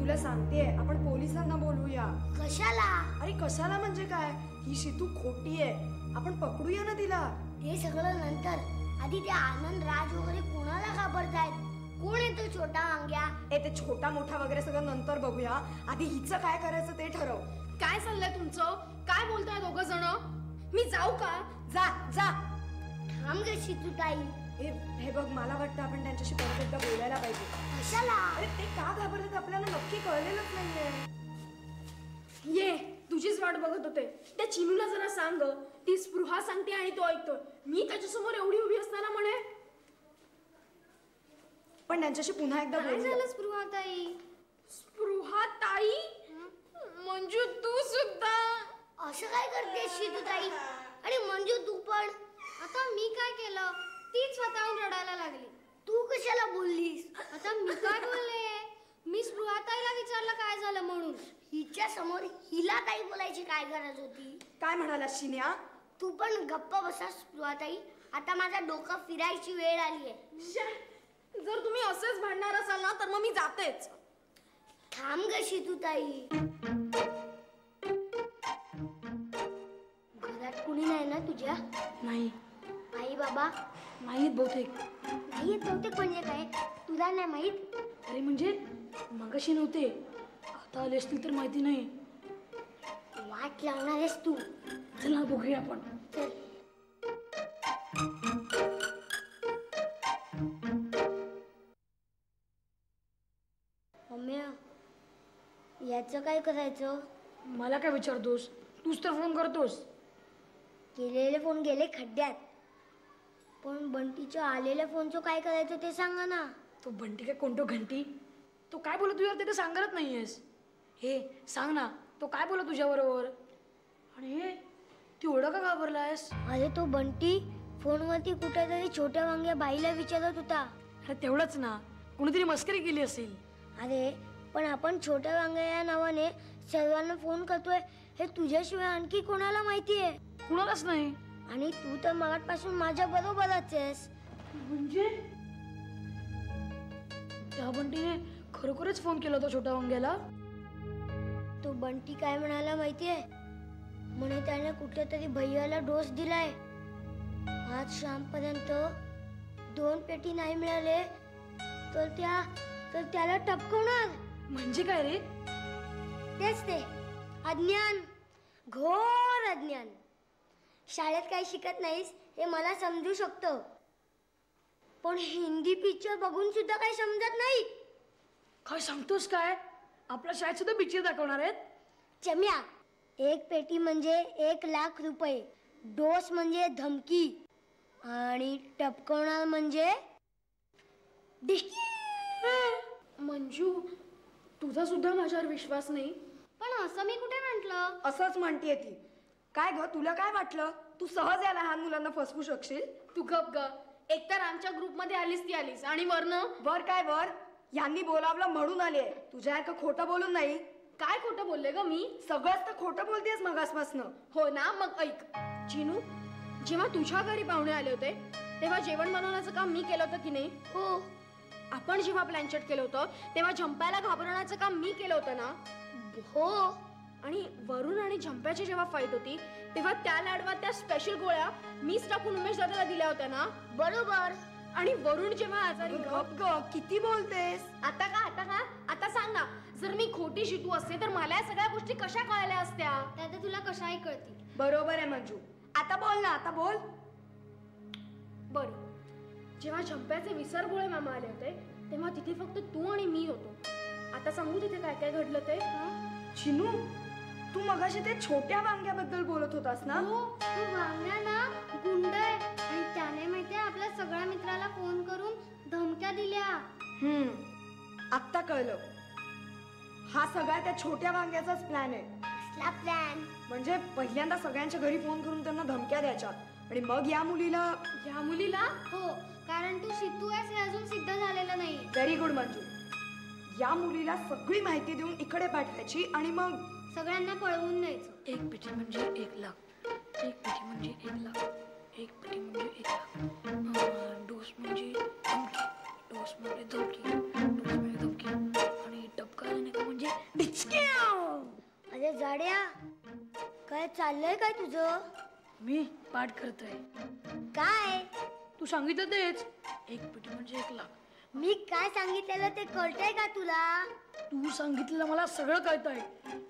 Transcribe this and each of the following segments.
तुला सांगतेय आपण पोलिसांना बोलूया. कशाला? अरे कशाला म्हणजे काय, ही शितू खोटी आहे, आपण पकडूया ना तिला. हे सगळं नंतर. आधी ते आनंद राज वगैरे कोणाला घाबरतायत? कोण येतो छोटा वांग्या? ते छोटा मोठा वगैरे सगळं नंतर बघूया, आधी हिचं काय करायचं ते ठरव. काय चाललंय तुमचं? काय बोलताय दोघं जण? मी जाऊ का? जा जा. थांब ग शितूताई. हे बघ, मला वाटतं आपण त्यांच्याशी परत एकदा बोलायला पाहिजे. कशाला? अरे ते का घाबरतात आपल्याला नक्की कळलेलंच नाहीये. ये, तुझीच वाट बघत होते. त्या चिनूला जरा सांग, ती स्पृहा सांगते आणि तो ऐकतो. मी त्याच्यासमोर एवढी उभी असताना म्हणे. पण त्यांच्याशी पुन्हा एकदा काय झालं स्पृहाताई? स्पृहाताई? मंजू तू सुद्धा असं काय करतेस शितूताई? आणि मंजू तू पण. आता मी काय केलं? ती स्वतःहून रडायला लागली. तू कशाला बोललीस? आता मी काय बोलले? मी स्पृहाताईला विचारलं काय झालं म्हणून. हिच्या समोर हिला काही बोलायची काय गरज होती? काय म्हणाला शिन्या? तू पण गप्प बसा स्पृहाताई. आता माझा डोकं फिरायची वेळ आली आहे. जर तुम्ही असेच भांडणार असाल ना तर मग मी जातेच. थांब ग शितूताई. घरात कुणी नाही ना तुझ्या? नाही. आई बाबा? माहीत बहुतेक. माहीत बहुतेक म्हणजे काय? तुला नाही माहीत? अरे म्हणजे मगाशी नव्हते, आता आले असतील तर माहिती नाही. वाट लावणार आहेस तू? चला बघूया आपण. चल. मम्मी, याचं काय करायचं? मला काय विचारतोस? तूच तर फोन करतोस. केलेले फोन गेले खड्ड्यात. पण बंटीच्या आलेल्या फोनचं काय करायचं ते सांगा ना. तो बंटी काय कोणतो घंटी? तो काय बोलत तुझ्यावर ते तर सांगत नाहीयेस. हे सांग ना, तो काय बोलत तुझ्या बरोबर? आणि हे ती ओळख का घाबरलायस? अरे तो बंटी फोनवरती कुठेतरी छोट्या वांग्या बाईला विचारत होता. अरे तेवढंच ना, कोणीतरी मस्करी केली असेल. अरे पण आपण छोट्या वांग्या या नावाने सर्वांना फोन करतोय हे तुझ्याशिवाय आणखी कोणाला माहिती आहे? कुणालाच नाही. आणि तू तर मगापासून माझ्या बरोबरच आहेस. म्हणजे त्या बंटीने खरोखरच फोन केला होता छोट्या वांग्याला? तो बंटी काय म्हणाला माहितीये? म्हणे त्याने कुठेतरी भैयाला डोस दिलाय. आज शामपर्यंत 2 पेटी नाही मिळाले तर त्याला टपकवणार. म्हणजे काय रे? तेच ते, अज्ञान, घोर अज्ञान. शाळेत काही शिकत नाहीस हे मला समजू शकतो, पण हिंदी पिक्चर बघून सुद्धा काही समजत नाही. काय सांगतोस काय? आपल्या शाळेत सुद्धा पिक्चर दाखवणार आहेत? चम्या, 1 पेटी म्हणजे 1,00,000 रुपये. डोस म्हणजे धमकी आणि टपकवणार म्हणजे डिस्की. मंजू, तुझा सुद्धा माझ्यावर विश्वास नाही. पण असं मी कुठे म्हटलं? असंच म्हणतीये ती. काय ग, तुला काय वाटलं? तू सहज या लहान मुलांना फसवू शकशील? तू गप ग. एकतर आमच्या ग्रुपमध्ये आलीस ती आलीस आणि वर काय वर? यांनी बोलावलं म्हणून आले. तुझ्यासारखं खोटं बोलून नाही. काय खोटं बोलले ग मी? सगळंच तर खोटं बोलतेस मगासपासनं. हो ना, मग ऐक चिनू, जेव्हा तुझ्या घरी पाहुणे आले होते तेव्हा जेवण बनवण्याचं काम मी केलं होतं की नाही? हो. आपण जेव्हा प्लॅनचेट केलं होतं तेव्हा झंप्याला घाबरवण्याचं काम मी केलं होतं ना? हो. आणि वरुण आणि झंप्याची जेव्हा फाईट होती तेव्हा त्या लाडवात त्या स्पेशल गोळ्या मीच टाकून उमेश दादाला दिल्या होत्या ना? बरोबर. आणि वरुण जेव्हा आजारी गप ग, किती बोलतेस? आता सांग ना, जर मी खोटी शितू असते तर मला या सगळ्या गोष्टी कशा कळल्या असत्या? त्यात तुला कशाही कळतील. बरोबर आहे मंजू. आता बोल ना, आता बोल. बरं, जेव्हा झंप्याचे विसरभोळे मामा आले होते तेव्हा तिथे फक्त तू आणि मी होतो. आता सांगू तिथे काय काय घडलं ते? चिनू, तू मगाशी ते छोट्या वांग्याबद्दल बोलत होतास ना? हो, तो वांग्या ना गुंड आहे आणि त्याने माहितीये आपल्या सगळ्या मित्राला फोन करून धमक्या दिल्या. आत्ता कळलं. हा सगळा त्या छोट्या वांग्याचाच प्लॅन आहे. कसला प्लॅन? म्हणजे पहिल्यांदा सगळ्यांच्या घरी फोन करून त्यांना धमक्या द्यायच्या आणि मग या मुलीला हो, कारण तू शितू आहेस हे अजून सिद्ध झालेलं नाही. Very good Manju. या मुलीला सगळी माहिती देऊन इकडे पाठवायची आणि मग सगळ्यांना पळवून न्यायचं. 1 पेटी म्हणजे 1,00,000. 1 पेटी म्हणजे 1,00,000. 1 पेटी म्हणजे 1,00,000. डोस म्हणजे धमकी. डोस म्हणजे धमकी. डोस म्हणजे धमकी. आणि टपका देणे का म्हणजे डिचक्याव. अरे जाड्या, काय चाललंय काय तुझं? मी पाठ करतोय. काय? तू सांगितलं तेच, एक पेटी म्हणजे 1 लाख. मी काय सांगितलेलं ते कळतंय का तुला? तू सांगितलेलं मला सगळं कळतंय.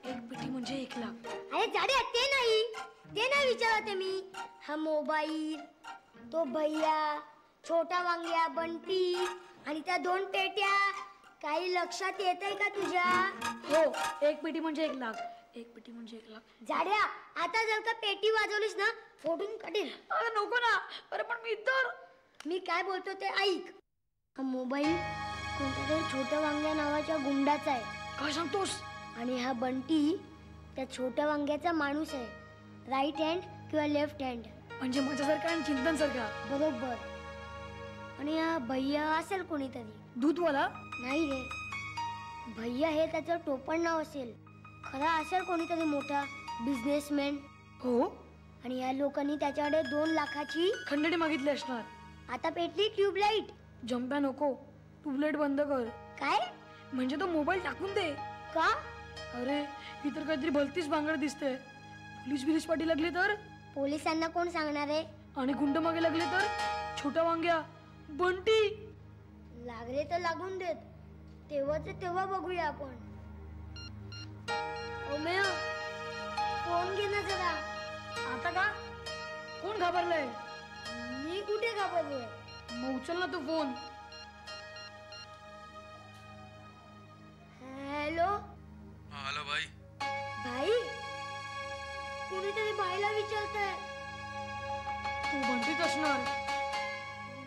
एक पेटी म्हणजे 1 लाख. अरे जाड्या, ते नाही विचारते मी. हा मोबाईल, तो भैया, छोटा वांग्या, बंटी आणि त्या 2 पेट्या, काही लक्षात येतंय का तुझ्या? हो, एक पेटी म्हणजे 1 लाख. एक पेटी म्हणजे 1 लाख. जाड्या, आता जर का पेटी वाजवलीस ना, फोडून काढेल. अरे नको ना. अरे पण मी तर मी काय बोलतो ते ऐक. हा मोबाईल कोणत्या तरी छोट्या वांग्या नावाच्या गुंडाचा आहे काय सांगतोस? आणि हा बंटी त्या छोट्या वांग्याचा माणूस आहे. राईट हँड किंवा लेफ्ट हँड. म्हणजे माझ्यासारखा आणि चिंतन सारखा. बरोबर. आणि हा भैया असेल कोणीतरी. दूधवाला? नाही रे, भैया हे त्याचं टोपण नाव असेल. खरा असेल कोणीतरी मोठा बिझनेसमॅन. हो. आणि या लोकांनी त्याच्याकडे 2 लाखाची खंडणी मागितली असणार. आता पेटली ट्यूबलाईट. जंप्या नको, ट्यूबलाईट बंद कर. काय? म्हणजे तो मोबाईल टाकून दे. का? अरे ही तर काहीतरी भलतीच भांगड दिसते. पोलीस पाठी लागले तर? पोलिसांना कोण सांगणार आहे? आणि गुंड मागे लागले तर? छोटा वांग्या, बंटी. लागले तर लागून देत, तेव्हा बघूया आपण. ओमेय, फोन घे ना जरा. आता का? कोण घाबरलंय? मी कुठे घाबरलोय? मग उचल ना तू फोन. हॅलो. हॅलो भाई. भाई, कुणीतरी बाईला विचारतंय. तू बंटीच असणार.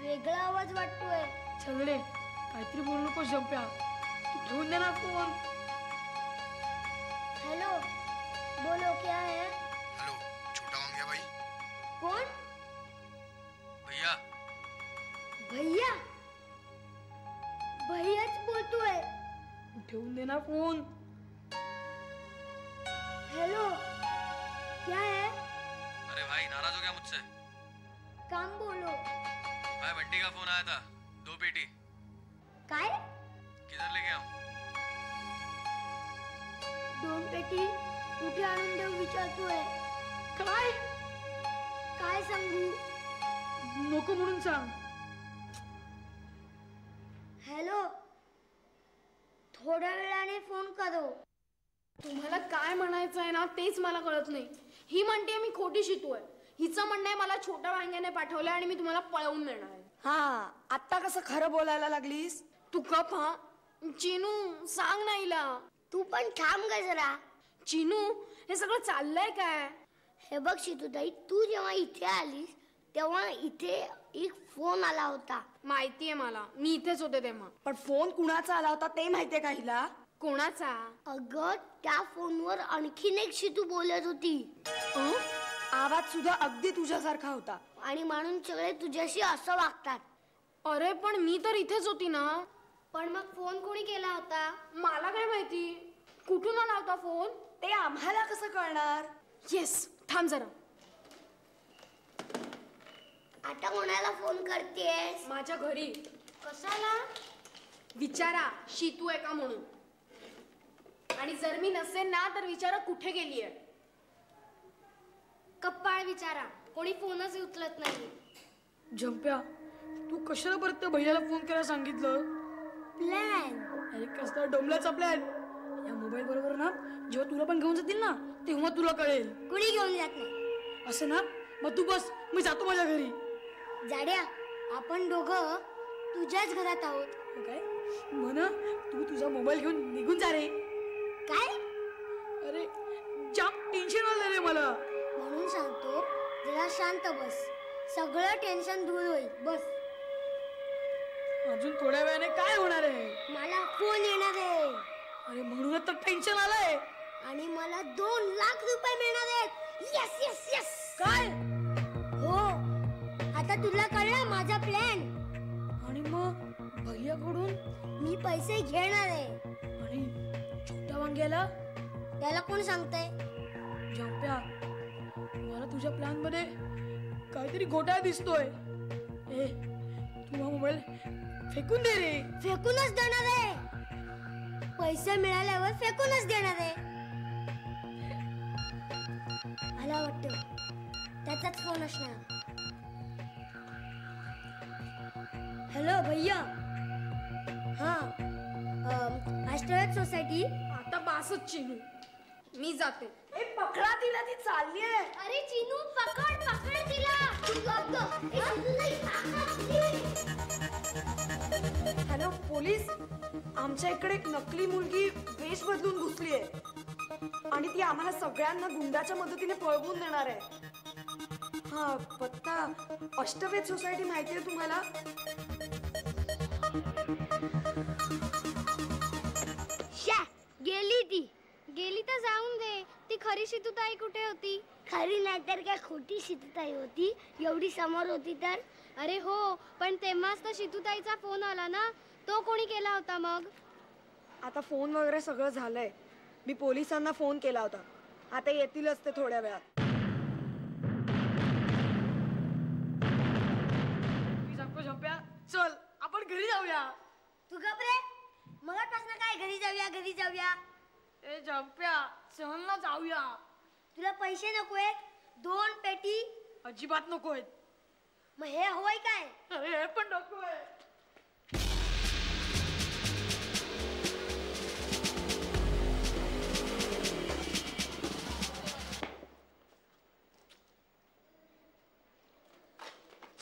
वेगळा आवाज वाटतोय. सगळे काहीतरी बोलू नको जंप्या. तू ठेवून दे ना फोन. हेलो, बोलो क्या है? हेलो, छोटा वांग्या भाई. कोण? भैया. भैया? भैयाच बोलतोय. तू ठेवून दे ना फोन. हेलो, क्या है? अरे भाई, नाराज हो गया मुझसे? काम बोलो. भाई, बंटी का फोन आया था. 2 पेटी. काय? किधर लेके आऊं? 2 पेटी कुठे आणून देऊ विचारतोय. काय? काय सांगू? नको म्हणून सांग. हॅलो, थोड्या वेळाने फोन करो. तुम्हाला काय म्हणायचं आहे ना तेच मला कळत नाही. ही म्हणते मी खोटी शितू आहे. हिचं म्हणणं आहे मला छोट्या वांग्याने पाठवलंय आणि मी तुम्हाला पळवून नेणार आहे. हा, आता कसं खरं बोलायला लागलीस? तू गप हा. चिनू, सांग ना हिला. तू पण थांब ग जरा. चिनू, हे सगळं चाललंय काय? हे बघ शितूताई, तू जेव्हा इथे आलीस तेव्हा इथे एक फोन आला होता. माहितीये मला, मी इथेच होते तेव्हा. पण फोन कुणाचा आला होता ते माहितीये का हिला? कोणाचा? अगं, त्या फोनवर आणखीन एक शितू बोलत होती. आवाज सुद्धा अगदी तुझ्यासारखा होता. आणि म्हणून सगळे तुझ्याशी असं वागतात. अरे पण मी तर इथेच होती ना. पण मग फोन कोणी केला होता? मला काय माहिती, कुठून आला होता फोन? ते आम्हाला कसं कळणार? येस, थांब जरा. आता कोणाला फोन करतेस? माझ्या घरी. कशाला? विचारा शीतू आहे का म्हणून. आणि जर मी नसेल ना तर विचारा कुठे गेलीये. कप्पाळ विचारा, कोणी फोनच उचलत नाही. जंप्या, तू कशाला परत त्या भैयाला फोन करायला सांगितलं? प्लॅन. अरे कसला डोंबल्याचा प्लॅन. या मोबाईल बरोबर ना जेव्हा तुला पण घेऊन जातील ना तेव्हा तुला कळेल. कुणी घेऊन जात नाही. असं ना, मग तू बस, मी जातो माझ्या घरी. जाड्या, आपण दोघं तुझ्याच घरात आहोत. हो काय? म्हणा तू तुझा मोबाईल घेऊन निघून जा रे. काय? अरे जाम टेन्शन आलं रे मला. म्हणून सांगतो, जरा शांत बस. सगळं टेन्शन दूर होईल. बस. अजून थोड्या वेळाने काय होणार आहे? मला फोन येणार आहे. अरे म्हणूनच तर टेन्शन आलंय. आणि मला 2 लाख रुपये मिळणार आहेत. Yes yes yes. काय? हो, आता तुला कळलं माझा प्लॅन. आणि मग भैयाकडून मी पैसे घेणार आहे. आणि छोट्या वांग्याला? त्याला कोण सांगतंय? जंप्या, मला तुझ्या प्लॅन मध्ये काहीतरी घोटाळा दिसतोय. ए, तू हा मोबाईल फेकून दे रे. फेकूनच देणार आहे. पैसे मिळाल्यावर फेकूनच देणार आहे. मला वाटतं त्याचाच फोन असणार. हॅलो भैया. हा अष्टवेद सोसायटी. आता बासच चिनू, मी जाते. ए पकडा तिला, ती चालली आहे. अरे चिनू पकड पकड तिला. हॅलो पोलीस, आमच्या इकडे एक नकली मुलगी वेश बदलून घुसली आहे आणि ती आम्हाला सगळ्यांना गुंडाच्या मदतीने पळवून देणार आहे. हा पत्ता अष्टवेद सोसायटी माहिती आहे तुम्हाला? गेली तर जाऊन दे. ती खरी शितूताई कुठे होती? खरी नाहीतर काय खोटी शितूताई होती? एवढी समोर होती तर. अरे हो, पण तेव्हाच तर शितूताईचा फोन आला ना. तो कोणी केला होता मग? आता फोन वगैरे सगळं झालंय. मी पोलिसांना फोन केला होता. आता येतीलच ते थोड्या वेळात. चल आपण घरी जाऊया. तू घाबरे? मगापासून काय घरी जाऊया घरी जाऊया. ए झंप्या, चल ना जाऊया. तुला पैसे नकोय? 2 पेटी. अजिबात नकोय. मग हे हवंय काय? अरे हे पण नकोय.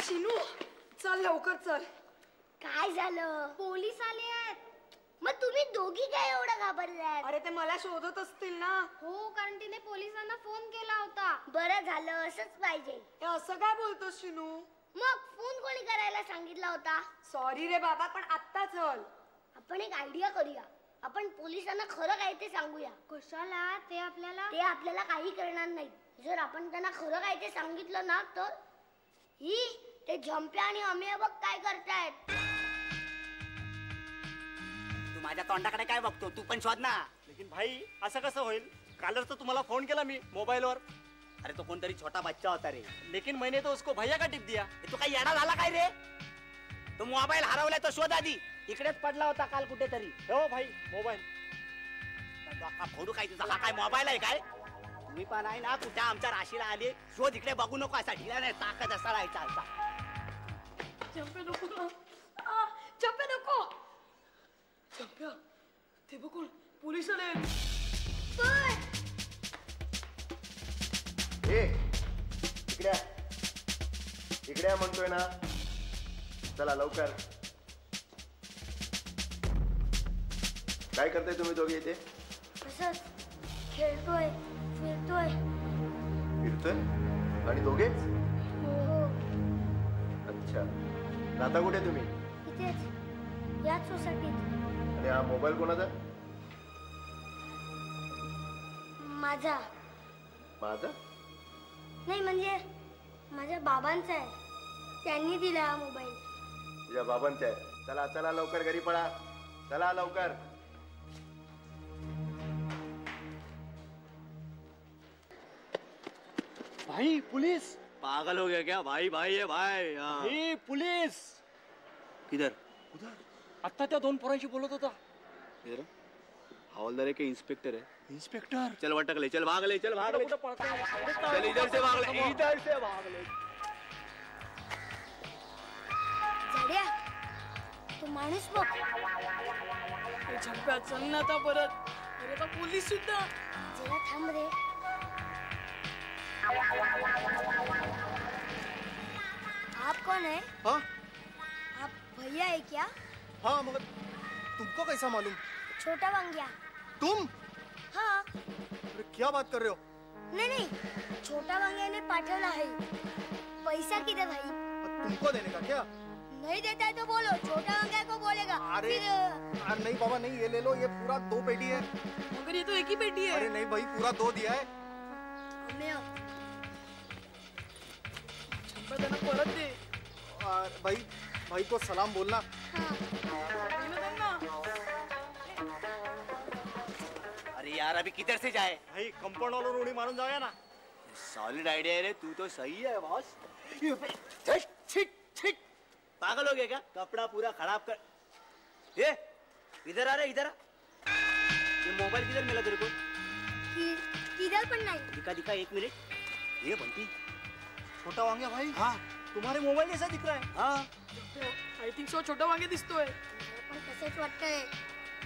शिनू चल लवकर चल. काय झालं? पोलीस आले आहेत. मग तुम्ही दोघी काय एवढं घाबरलात? अरे ते मला शोधत असतील ना. हो, कारण तिने पोलिसांना फोन केला होता. बरं झालं, असंच पाहिजे. हे असं काय बोलतोस शिनू? मग फोन कोणी करायला सांगितला होता? सॉरी रे बाबा, पण आत्ता चल. आपण एक आयडिया करूया. आपण पोलिसांना खरं काय ते सांगूया. कशाला? ते आपल्याला काही करणार नाही. जर आपण त्यांना खरं काय ते सांगितलं ना तर ते झंप्या आणि अमेय बघ काय करतायत. तू माझ्या तोंडाकडे काय बघतो? तू पण शोध ना. लेकिन भाई असं कसं होईल? कालच तर तुम्हाला फोन केला मी मोबाईलवर. अरे तो कोणतरी छोटा बच्चा होता रे. लेकिन मैंने तो उसको भैया का टिप दिया. तू काय येडा झाला काय रे? तो मोबाईल हरवलाय, तो शोध आधी. इकडेच पडला होता काल कुठेतरी. हो भाई मोबाईल. फोडू काय तुझा? हा काय मोबाईल आहे काय? तुम्ही पण आहे ना कुठे आमच्या राशीला आले. शोध इकडे बघू नको. असा ढिला नाही, ताकद असा राहायचा. झंप्या नको ना. झंप्या नको. झंप्या ते बघून पोलीस आले. इकडे इकडे म्हणतोय ना. चला लवकर. काय करताय तुम्ही दोघे इथे? असंच खेळतोय फिरतोय. फिरतोय? आणि दोघेच? हो. अच्छा. राहता कुठे तुम्ही? इथेच याच सोसायटीत. आणि हा मोबाईल कोणाचा? माझा. माझा? नाही म्हणजे माझ्या बाबांचा आहे. त्यांनी दिला हा मोबाईल. तुझ्या बाबांचा आहे. चला चला लवकर घरी पळा. चला लवकर. भाई पुलिस. पागल हो गया क्या? भाई भाई है भाई. भाई पुलिस. किधर? आता त्या 2 पोरांशी बोलत होता. इधर हवलदार है कि इंस्पेक्टर है? इंस्पेक्टर. चल भटक ले. चल भाग ले. चल भाग ले. चल इधर से भाग ले. इधर से भाग ले. झाड्या तो माणूस बघ. ए झंप्या चल ना आता परत. अरे आता पोलीस सुद्धा. जरा थांब रे. आप कौन है? हाँ आप भैया है क्या? हाँ मगर तुमको कैसा मालूम? छोटा वांग्या. तुम? हाँ. अरे क्या बात कर रहे हो? नहीं छोटा वांग्याने पाठवला है. पैसा किधर भाई? तुमको देने का क्या? नहीं देता है तो बोलो. छोटा वांग्या को बोलेगा. अरे नहीं बाबा नहीं, ये ले लो. ये पूरा 2 पेटी है. मगर ये तो एक ही पेटी है. अरे नहीं भाई पूरा 2 दिया है. झंप्या त्यांना परत दे. भाई भाई को सलाम बोलना. अरे यार अभी किधर से जाए? भाई कंपाउंड वालों उड़ी मारून जाऊया ना. सॉलिड आइडिया है रे. तू तो सही है बॉस. पागल हो गया क्या? कपड़ा पूरा खराब कर. इधर आ रे. इधर आ. मोबाइल किधर मिला तेरे को? किधर पण नाही. दिखा दिखा, एक मिनट. ये बंटी, छोटा वांग्या भाई, हाँ तुम्हारे मोबाइल जैसा दिख रहा है. हाँ आय थिंक सो छोटा वांगे दिसतोय. पण तसंच वाटतंय.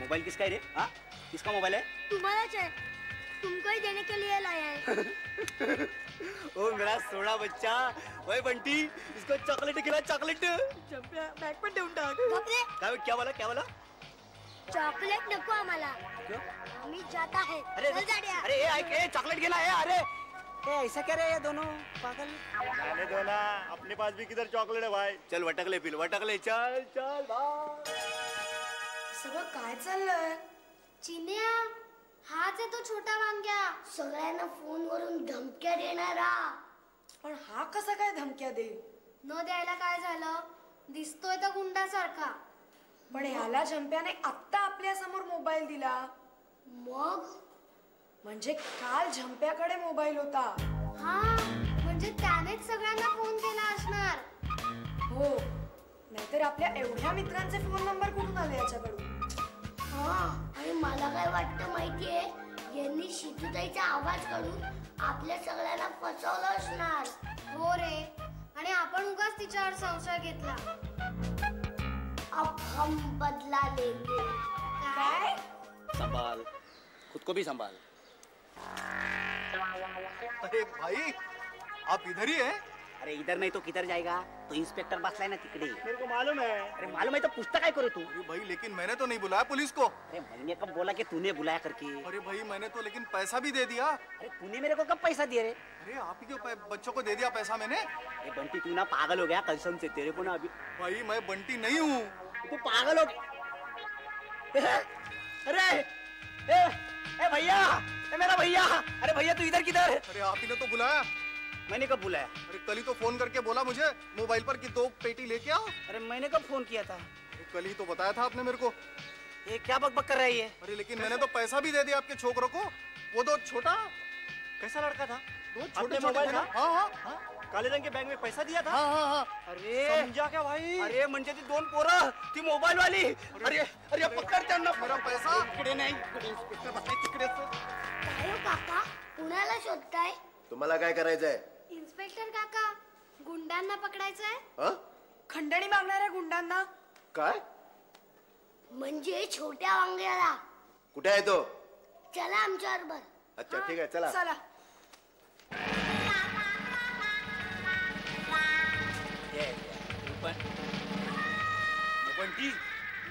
मोबाइल किसका है रे? हाँ किसका मोबाइल है? तुम्हालाच आहे. तुमको ही देने के लिए लाया है. ओ मेरा सोना बच्चा. ओए बंटी, इसको चॉकलेट खिला, चॉकलेट. बॅग पण ठेवून टाक. बापरे, क्या बोला, क्या बोला? चॉकलेट नको आम्हाला. क्यों? आम्ही जाता है. अरे चल जाड्या. अरे ये चॉकलेट गिला है. अरे ए, ऐसा क्या रहे ये दोनों पागल. जाने दो ना, अपने पास भी किधर चॉकलेट है भाई. चल वटकले पिल, वटकले. चल चल भाई. सगळं काय चाललंय? चिन्या, हाच आहे तो छोटा वांग्या. सगळ्यांना फोनवरून धमक्या देणारा. पण हा कसा काय धमक्या देईल? न द्यायला काय झालं? दिसतोय तर गुंडासारखा. पण ह्याला झंप्याने आत्ता आपल्या समोर मोबाईल दिला. मग म्हणजे काल झंप्याकडे मोबाईल होता. हा, म्हणजे त्यानेच सगळ्यांना फोन केला असणार. हो, नाहीतर आपल्या एवढ्या मित्रांचे फोन नंबर कुठून आले याच्याकडून? हा, आणि मला काय वाटतं माहितीये, यांनी शितूताईचा आवाज काढून आपल्या सगळ्यांना फसवलं असणार. हो रे, आणि आपण उगाच तिच्यावर संशय घेतला. अब हम बदला लेंगे. काय? संभाल, खुद को भी संभाल. अरे भाई, आप इधर ही है? अरे इधर नहीं तो किधर जाएगा? तो इंस्पेक्टर बसला है ना तिकडे. मेरे को मालूम है. अरे मालूम है तो पूछता काय करे तू? अरे भाई, लेकिन मैंने तो नहीं बुलाया पुलिस को. अरे मैंने कब बोला कि तूने बुलाया करके? अरे भाई, मैंने तो लेकिन पैसा भी दे दिया. अरे तूने मेरे को कब पैसा दिया रे? अरे आप ही के बच्चों को दे दिया पैसा मैंने. अरे बंटी तू ना पागल हो गया कसम से. तेरे को ना अभी भाई मैं बंटी नहीं हूँ. तू पागल हो गया. अरे ए भैया, ए मेरा भैया. अरे भैया तू इधर किधर? अरे आप ही ने तो बुलाया. मैंने कब बुलाया? अरे कल ही तो फोन करके बोला मुझे मोबाइल पर कि 2 पेटी लेके आओ. अरे मैंने कब फोन किया था? अरे कल ही तो बताया था आपने मेरे को. ये क्या बकबक कर रही है? अरे लेकिन मैंने तो पैसा भी दे दिया आपके छोकरों को. वो दो छोटा, कैसा लड़का था? दो आपने छोटे मोबाइल मोबाइल. था? हाँ हाँ काले रंग के बैग में पैसा दिया था. हाँ हाँ हाँ. अरे समझा क्या भाई? अरे म्हणजे ती दोन पोरं, ती मोबाईल वाली. अरे अरे पकड त्यांना. मेरा पैसा. इकडे नाही, इकडे इंस्पेक्टर बसलाय तिकडे. काय हो काका, कुणाला शोधताय? तुम्हाला काय करायचंय? इन्स्पेक्टर काका, गुंडांना पकडायचंय. हाँ? खंडणी मागणाऱ्या गुंडांना. काय? म्हणजे छोट्या वांग्याला. कुठे आहे तो? चला आमच्या बरोबर. अच्छा ठीक आहे, चला. चला. बंटी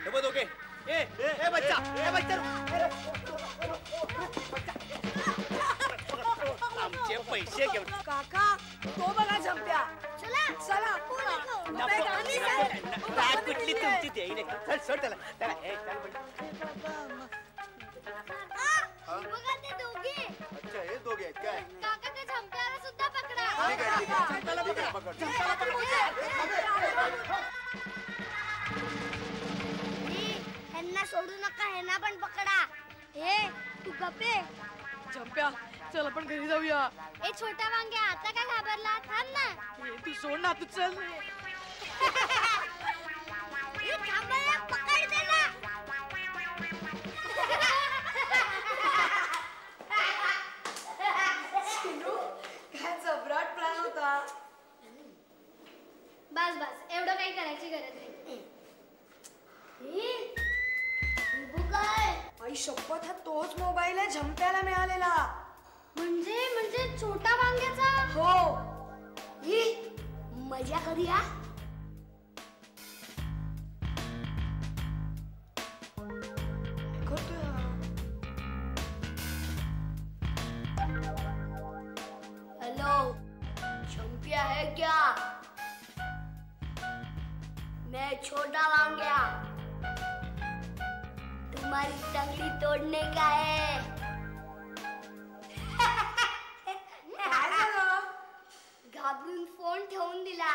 हे बघ ओके. ए ए बच्चा, ए बच्चा. आमचे पैसे घेऊन. काका, तो बघा झंप्या. चला चला. बॅग कुठली तुमची ते नाही. चल सोड त्याला. त्याला ए चल बंटी. बघा ते दोघे. अच्छा हे दोघे आहेत काय? काका ते झंप्याला सुद्धा पकडा. ठीक आहे ठीक आहे. चला ठीक आहे, पकड. ह्यांना सोडू नका, ह्यांना पण पकडा. हे तू गप्पे. झंप्या, चल आपण घरी जाऊया. ए छोटा वांग्या, आता काय घाबरला? थांब ना. ए, तू सोड ना, तू चल. हे थांबायला पकड त्याला. काय जबराट प्लॅन होता. बस बस, एवढं काही करायची गरज नाही. काय आई शपथ, हा तोच मोबाईल आहे झंप्याला मिळालेला. म्हणजे छोटा वांग्याचा. हो. ही मजा करूया. करतोय हा. हेलो, चंपिया है क्या? मैं छोटा वांग्या. तुम्हारी टंगड़ी तोड़ने का है. काय झालं? घाबरून फोन ठेवून दिला.